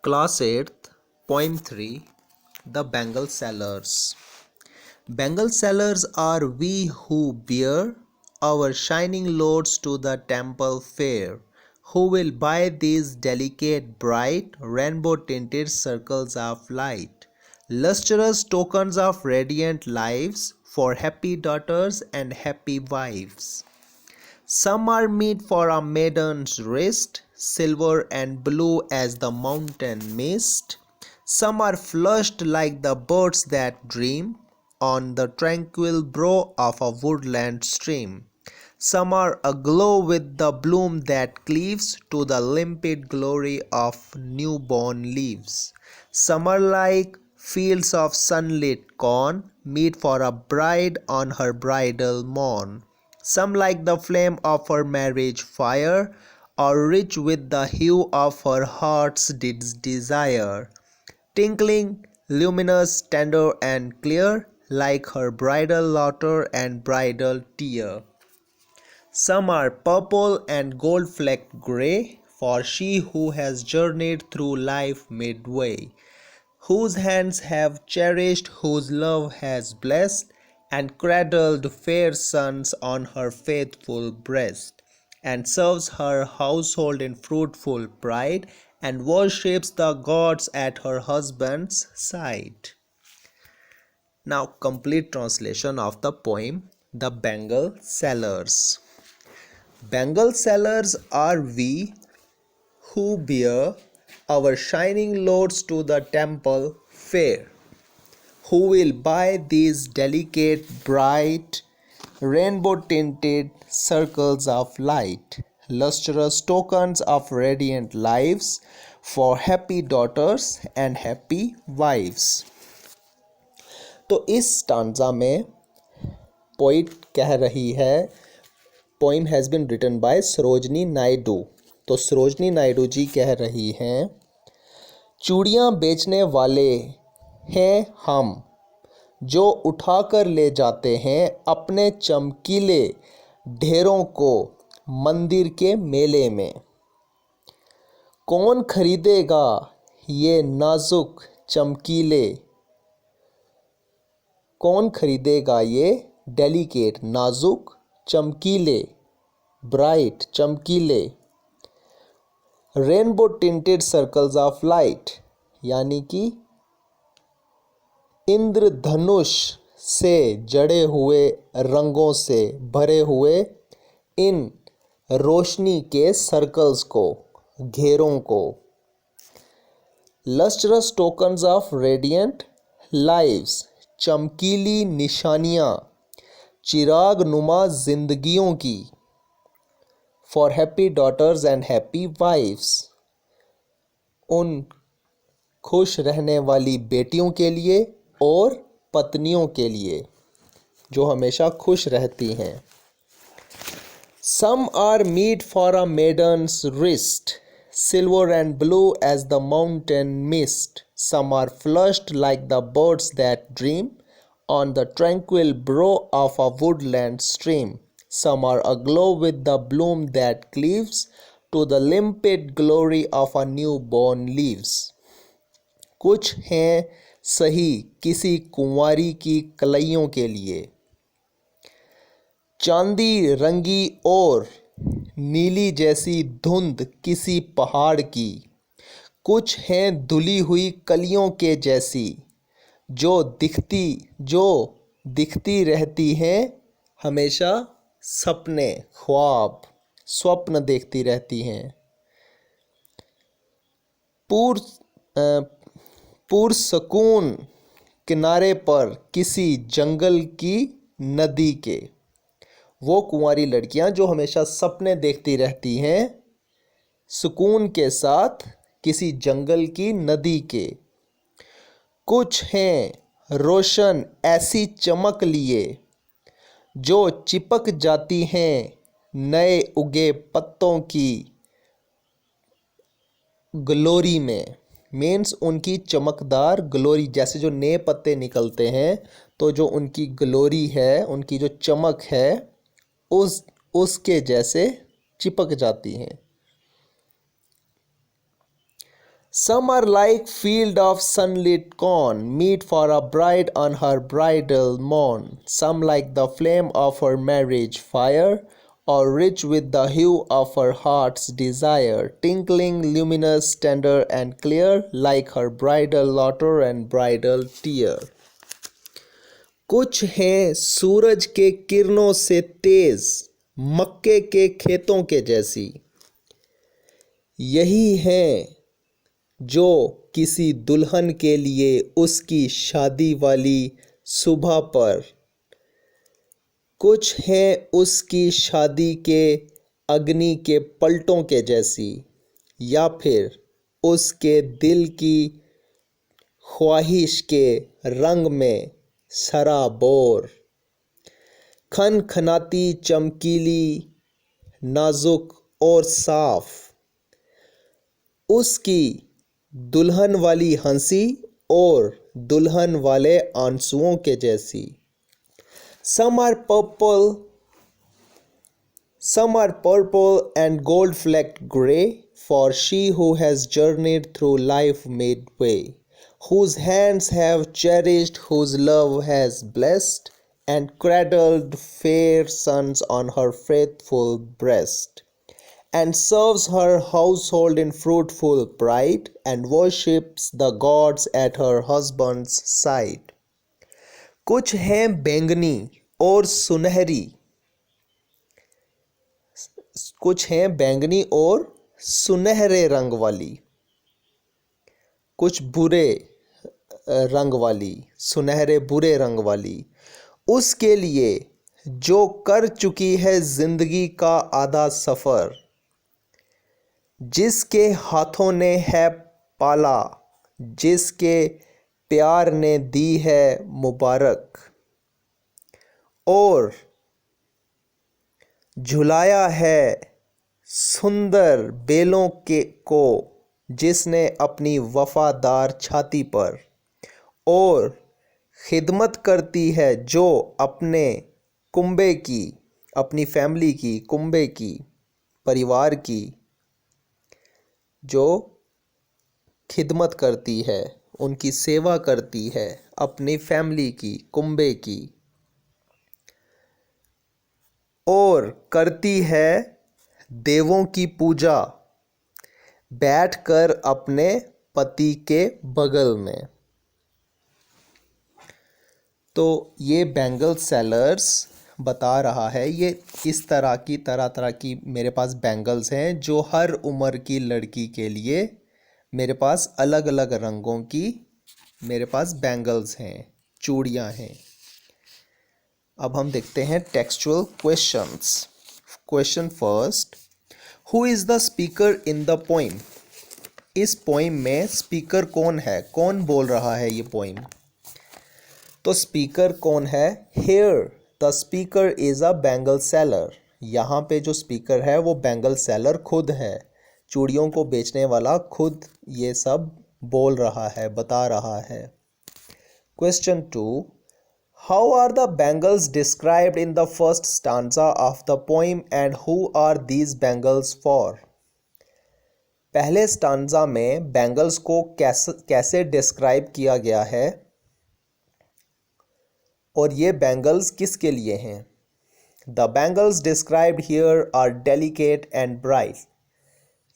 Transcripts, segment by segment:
Class 8th, Poem 3 The Bengal Sellers. Bengal sellers are we who bear our shining loads to the temple fair, who will buy these delicate, bright, rainbow tinted circles of light, lustrous tokens of radiant lives for happy daughters and happy wives. Some are meet for a maiden's wrist, silver and blue as the mountain mist. Some are flushed like the birds that dream on the tranquil brow of a woodland stream. Some are aglow with the bloom that cleaves to the limpid glory of newborn leaves. Some are like fields of sunlit corn, meet for a bride on her bridal morn. Some like the flame of her marriage fire, are rich with the hue of her heart's desire, tinkling, luminous, tender and clear, like her bridal laughter and bridal tear. Some are purple and gold-flecked grey, for she who has journeyed through life midway, whose hands have cherished, whose love has blessed, and cradled fair sons on her faithful breast, and serves her household in fruitful pride, and worships the gods at her husband's side. Now, complete translation of the poem The Bengal Sellers. Bengal sellers are we who bear our shining loads to the temple fair, who will buy these delicate, bright, rainbow-tinted circles of light, lustrous tokens of radiant lives for happy daughters and happy wives. तो इस stanza में poet कह रही है, poem has been written by Sarojini Naidu. तो सरोजनी नायडू जी कह रही हैं, चूड़ियाँ बेचने वाले हैं हम, जो उठाकर ले जाते हैं अपने चमकीले ढेरों को मंदिर के मेले में। कौन खरीदेगा ये नाजुक चमकीले, कौन खरीदेगा ये डेलिकेट नाजुक चमकीले, ब्राइट चमकीले, rainbow tinted circles of light, यानी कि इंद्रधनुष से जड़े हुए रंगों से भरे हुए इन रोशनी के सर्कल्स को, घेरों को। Lustrous tokens of radiant lives, चमकीली निशानियाँ चिराग नुमा जिंदगियों की। For happy daughters and happy wives, उन खुश रहने वाली बेटियों के लिए और पत्नियों के लिए जो हमेशा खुश रहती हैं। Some are meet for a maiden's wrist, silver and blue as the mountain mist. Some are flushed like the birds that dream on the tranquil brow of a woodland stream. Some are aglow with the bloom that cleaves to the limpid glory of a newborn leaves. कुछ हैं सही किसी कुंवारी की कलइयों के लिए, चांदी रंगी और नीली जैसी धुंध किसी पहाड़ की। कुछ हैं धुली हुई कलियों के जैसी, जो दिखती रहती हैं हमेशा सपने, ख्वाब, स्वप्न देखती रहती हैं। पुरसकून किनारे पर किसी जंगल की नदी के, वो कुंवारी लड़कियां जो हमेशा सपने देखती रहती हैं सुकून के साथ किसी जंगल की नदी के। कुछ हैं रोशन ऐसी चमक लिए, जो चिपक जाती हैं नए उगे पत्तों की ग्लोरी में। मीन्स उनकी चमकदार ग्लोरी, जैसे जो नए पत्ते निकलते हैं तो जो उनकी ग्लोरी है, उनकी जो चमक है उसके जैसे चिपक जाती हैं। Some are like field of sunlit corn, meet for a bride on her bridal morn. Some like the flame of her marriage fire, or rich with the hue of her heart's desire, tinkling, luminous, tender and clear, like her bridal laughter and bridal tear. कुछ हैं सूरज के किरणों से तेज, मक्के के खेतों के जैसी. यही हैं जो किसी दुल्हन के लिए उसकी शादी वाली सुबह पर, कुछ हैं उसकी शादी के अग्नि के पलटों के जैसी, या फिर उसके दिल की ख्वाहिश के रंग में सराबोर, खनखनाती, चमकीली, नाजुक और साफ. उसकी दुल्हन वाली हंसी और दुल्हन वाले आंसुओं के जैसी. Some are purple and gold-flecked gray, for she who has journeyed through life midway, whose hands have cherished, whose love has blessed, and cradled fair sons on her faithful breast, and serves her household in fruitful pride, and worships the gods at her husband's side. कुछ हैं बैंगनी और सुनहरी, कुछ हैं बैंगनी और सुनहरे रंग वाली, कुछ बुरे रंग वाली, सुनहरे बुरे रंग वाली. उसके लिए जो कर चुकी है जिंदगी का आधा सफ़र, जिसके हाथों ने है पाला, जिसके प्यार ने दी है मुबारक, और झुलाया है सुंदर बेलों के को, जिसने अपनी वफादार छाती पर, और खिदमत करती है जो अपने कुंबे की, अपनी फैमिली की, कुंबे की, परिवार की, जो खिदमत करती है, उनकी सेवा करती है, अपनी फैमिली की, कुंबे की, और करती है देवों की पूजा बैठकर अपने पति के बगल में. तो ये बैंगल सेलर्स बता रहा है, ये इस तरह की मेरे पास बैंगल्स हैं जो हर उम्र की लड़की के लिए मेरे पास अलग अलग रंगों की मेरे पास बैंगल्स हैं, चूड़ियाँ हैं. अब हम देखते हैं textual questions. Question first, who is the speaker in the poem? इस पोइम में स्पीकर कौन है, कौन बोल रहा है ये पोइम? तो स्पीकर कौन है? Here the speaker is a bangle seller. यहाँ पे जो स्पीकर है वो बैंगल सेलर खुद है, चूड़ियों को बेचने वाला खुद ये सब बोल रहा है, बता रहा है. Question two, how are the bangles described in the first stanza of the poem and who are these bangles for? पहले स्टांजा में बैंगल्स को कैसे डिस्क्राइब किया गया है और ये बैंगल्स किसके लिए हैं? The bangles described here are delicate and bright.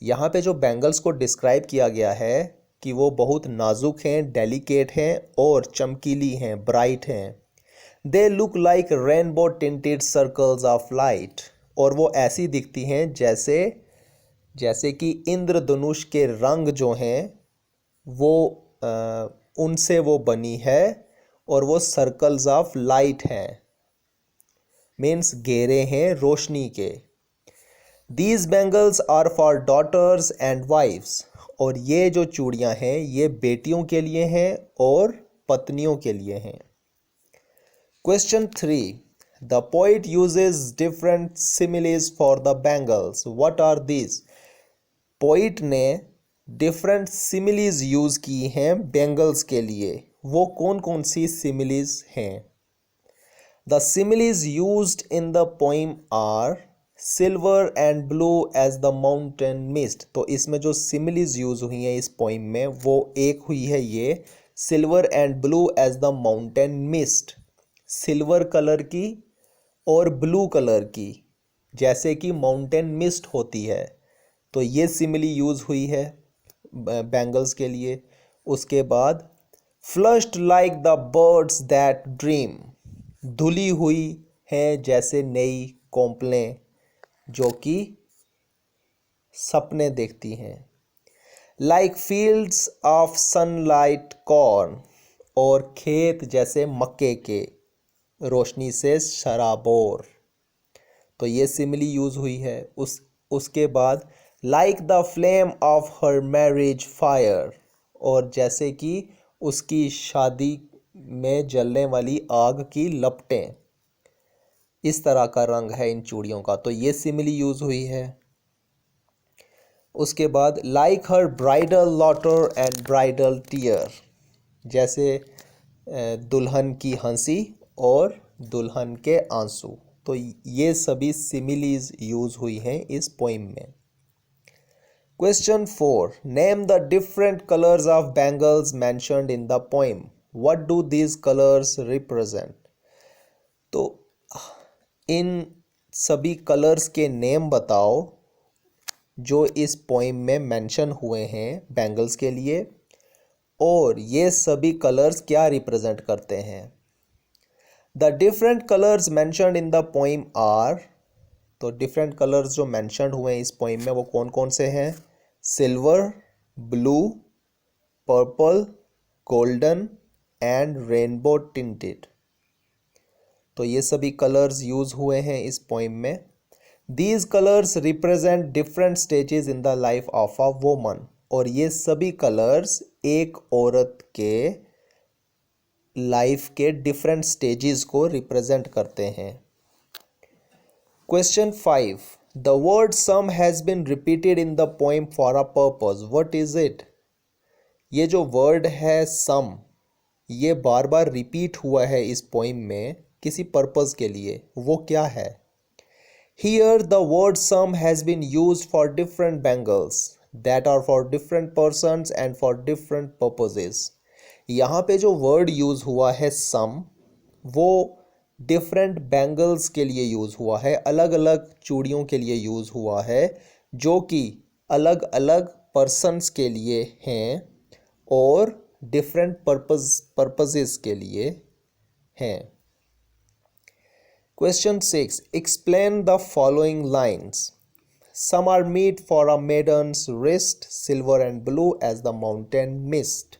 यहाँ पे जो बैंगल्स को डिस्क्राइब किया गया है कि वो बहुत नाजुक हैं, डेलिकेट हैं और चमकीली हैं, ब्राइट हैं. They look like rainbow tinted circles of light. और वो ऐसी दिखती हैं जैसे कि इंद्रधनुष के रंग जो हैं वो उनसे वो बनी है और वो सर्कल्स ऑफ लाइट हैं, मीन्स घेरे हैं रोशनी के. These bangles are for daughters and wives. और ये जो चूड़ियाँ हैं ये बेटियों के लिए हैं और पत्नियों के लिए हैं. Question 3. The poet uses different similes for the bangles. What are these? Poet ने different similes use की हैं bangles के लिए. वो कौन कौन सी similes हैं? The similes used in the poem are silver and blue as the mountain mist. तो इसमें जो सिमिलीज यूज हुई हैं इस पोइम में वो एक हुई है ये silver and blue as the mountain mist, silver colour की और ब्लू कलर की जैसे कि माउंटेन मिस्ट होती है, तो ये सिमिली यूज हुई है बैंगल्स के लिए। उसके बाद flushed like the birds that dream, धुली हुई है जैसे नई कोंपलें जो कि सपने देखती हैं। Like fields of sunlight corn, और खेत जैसे मक्के के रोशनी से शराबोर, तो ये सिमिली यूज हुई है। उसके बाद like the flame of her marriage fire, और जैसे कि उसकी शादी में जलने वाली आग की लपटें, इस तरह का रंग है इन चूड़ियों का, तो ये सिमिली यूज हुई है। उसके बाद like her bridal laughter and bridal tear, जैसे दुल्हन की हंसी और दुल्हन के आंसू, तो ये सभी सिमिलीज यूज हुई हैं इस पोइम में। Question 4, name the different colours of bangles mentioned in the poem, what do these colours represent. तो इन सभी कलर्स के नेम बताओ जो इस पोइम में मेंशन हुए हैं बैंगल्स के लिए, और ये सभी कलर्स क्या रिप्रेजेंट करते हैं। The different colours mentioned in the poem are, तो डिफरेंट कलर्स जो मेंशन्ड हुए हैं इस पोइम में वो कौन कौन से हैं। Silver, blue, purple, golden and rainbow tinted, तो ये सभी कलर्स यूज हुए हैं इस पोइम में। These colours represent different stages in the life of a woman, और ये सभी कलर्स एक औरत के लाइफ के डिफरेंट स्टेजेस को रिप्रेजेंट करते हैं। Question 5, the word some has been repeated in the poem for a purpose, what is it. ये जो वर्ड है सम, ये बार बार रिपीट हुआ है इस पोइम में किसी पर्पस के लिए, वो क्या है। Here the word sum has been used for different bangles that are for different persons and for different purposes. यहाँ पे जो वर्ड यूज हुआ है सम, वो डिफरेंट बैंगल्स के लिए यूज हुआ है, अलग अलग चूड़ियों के लिए यूज हुआ है, जो कि अलग अलग पर्सन्स के लिए हैं और डिफरेंट पर्पसेस के लिए हैं। Question 6, explain the following lines. Some are meet for a maiden's wrist, silver and blue as the mountain mist.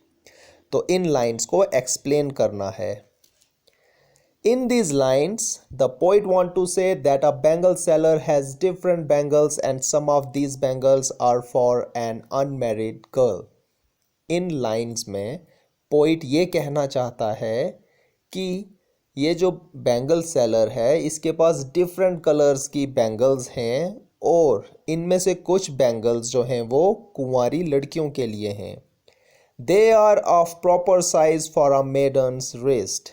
तो इन लाइन्स को एक्सप्लेन करना है। In these lines, the poet want to say that a bangle seller has different bangles and some of these bangles are for an unmarried girl. In lines में poet ये कहना चाहता है कि ये जो बैंगल सेलर है इसके पास डिफरेंट कलर्स की बैंगल्स हैं, और इनमें से कुछ बैंगल्स जो हैं वो कुंवारी लड़कियों के लिए हैं। They are of proper size for a maiden's wrist,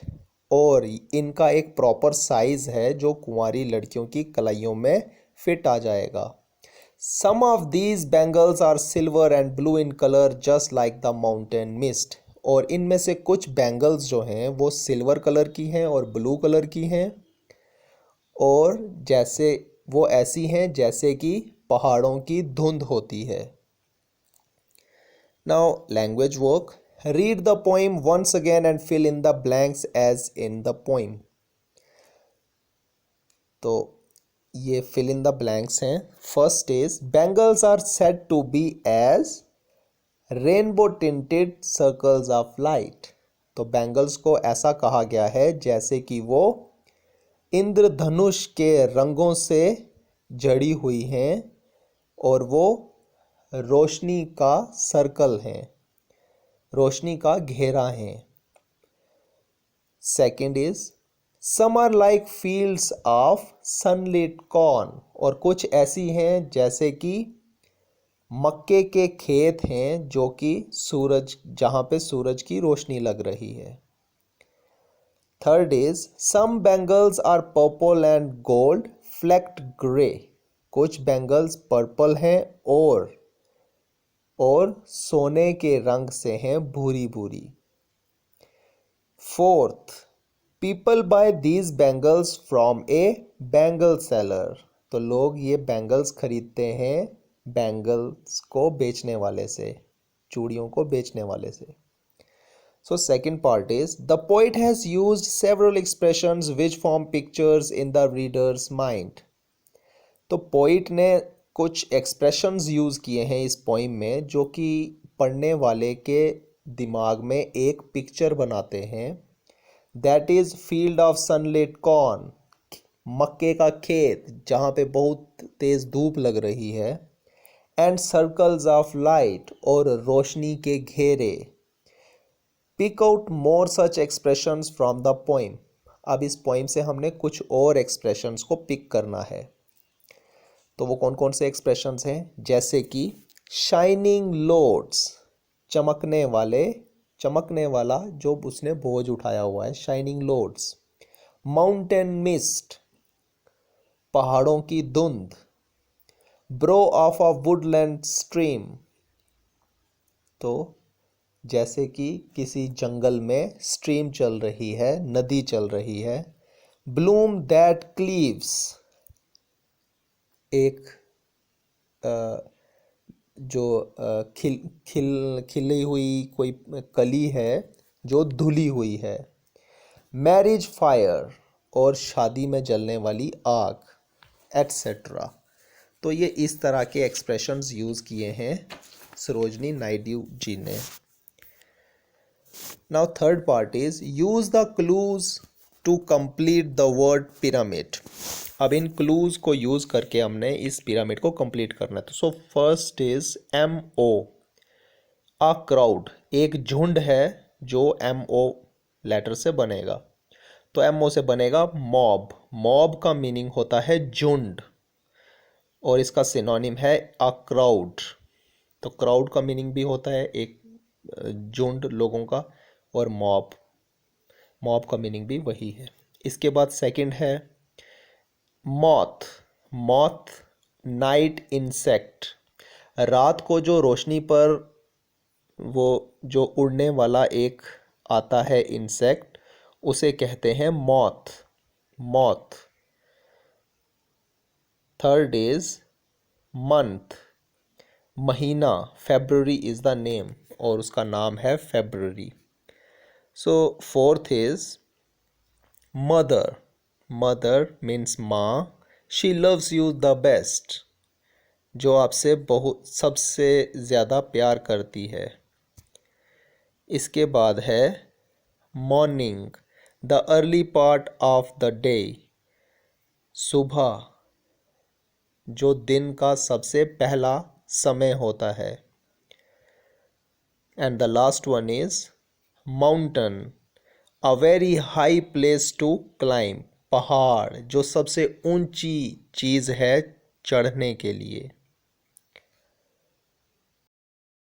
और इनका एक प्रॉपर साइज है जो कुंवारी लड़कियों की कलाइयों में फिट आ जाएगा। Some of these bangles are silver and blue in colour just like the mountain mist, और इनमें से कुछ बैंगल्स जो हैं वो सिल्वर कलर की हैं और ब्लू कलर की हैं, और जैसे वो ऐसी हैं जैसे कि पहाड़ों की धुंध होती है। Now language work, read the poem once again and fill in the blanks as in the poem. तो ये फिल इन द ब्लैंक्स हैं। First is bangles are said to be as rainbow tinted circles of light, तो bangles को ऐसा कहा गया है जैसे कि वो इंद्रधनुष के रंगों से जड़ी हुई हैं और वो रोशनी का सर्कल हैं, रोशनी का घेरा हैं। Second is some are like fields of sunlit corn, और कुछ ऐसी हैं जैसे कि मक्के के खेत हैं जो कि सूरज, जहाँ पे सूरज की रोशनी लग रही है। Third is some bangles are purple and gold flecked grey, कुछ बैंगल्स पर्पल हैं और सोने के रंग से हैं भूरी भूरी। Fourth, people buy these bangles from a bangle seller. तो लोग ये बैंगल्स खरीदते हैं बैंगल्स को बेचने वाले से, चूड़ियों को बेचने वाले से। So second part is the poet has used several expressions which form pictures in the reader's mind. तो पोइट ने कुछ एक्सप्रेशंस यूज़ किए हैं इस पोइम में जो कि पढ़ने वाले के दिमाग में एक पिक्चर बनाते हैं। That is field of sunlit corn, मक्के का खेत जहाँ पे बहुत तेज़ धूप लग रही है। एंड सर्कल्स ऑफ लाइट, और रोशनी के घेरे। Pick out more such expressions from the poem. अब इस पोइम से हमने कुछ और एक्सप्रेशंस को पिक करना है। तो वो कौन कौन से एक्सप्रेशंस हैं? जैसे कि शाइनिंग लोड्स, चमकने वाला जो उसने बोझ उठाया हुआ है, शाइनिंग लोड्स। माउंटेन मिस्ट, पहाड़ों की धुंध। Bro of a Woodland stream, तो जैसे कि किसी जंगल में स्ट्रीम चल रही है, नदी चल रही है। ब्लूम दैट क्लीव्स, एक जो खिली हुई कोई कली है जो धुली हुई है। मैरिज फायर, और शादी में जलने वाली आग, एटसेट्रा। तो ये इस तरह के एक्सप्रेशंस यूज़ किए हैं सरोजनी नायडू जी ने। Now third part is use the clues to complete the word pyramid. अब इन क्लूज को यूज करके हमने इस पिरामिड को कंप्लीट करना है। तो so first is MO, a crowd, एक झुंड है जो MO लेटर से बनेगा। तो MO से बनेगा मॉब। मॉब का मीनिंग होता है झुंड, और इसका सिनोनिम है अ क्राउड। तो क्राउड का मीनिंग भी होता है एक झुंड लोगों का, और मॉब का मीनिंग भी वही है। इसके बाद सेकंड है मॉथ, नाइट इंसेक्ट, रात को जो रोशनी पर वो जो उड़ने वाला एक आता है इंसेक्ट, उसे कहते हैं मॉथ। थर्ड इज मंथ, महीना, फेब्रुअरी इज द नेम, और उसका नाम है February. So fourth is mother means माँ। She loves you the best, जो आपसे बहुत सबसे ज़्यादा प्यार करती है। इसके बाद है morning, the early part of the day, सुबह, जो दिन का सबसे पहला समय होता है। And the last one is mountain, a very high place to climb, पहाड़ जो सबसे ऊंची चीज़ है चढ़ने के लिए।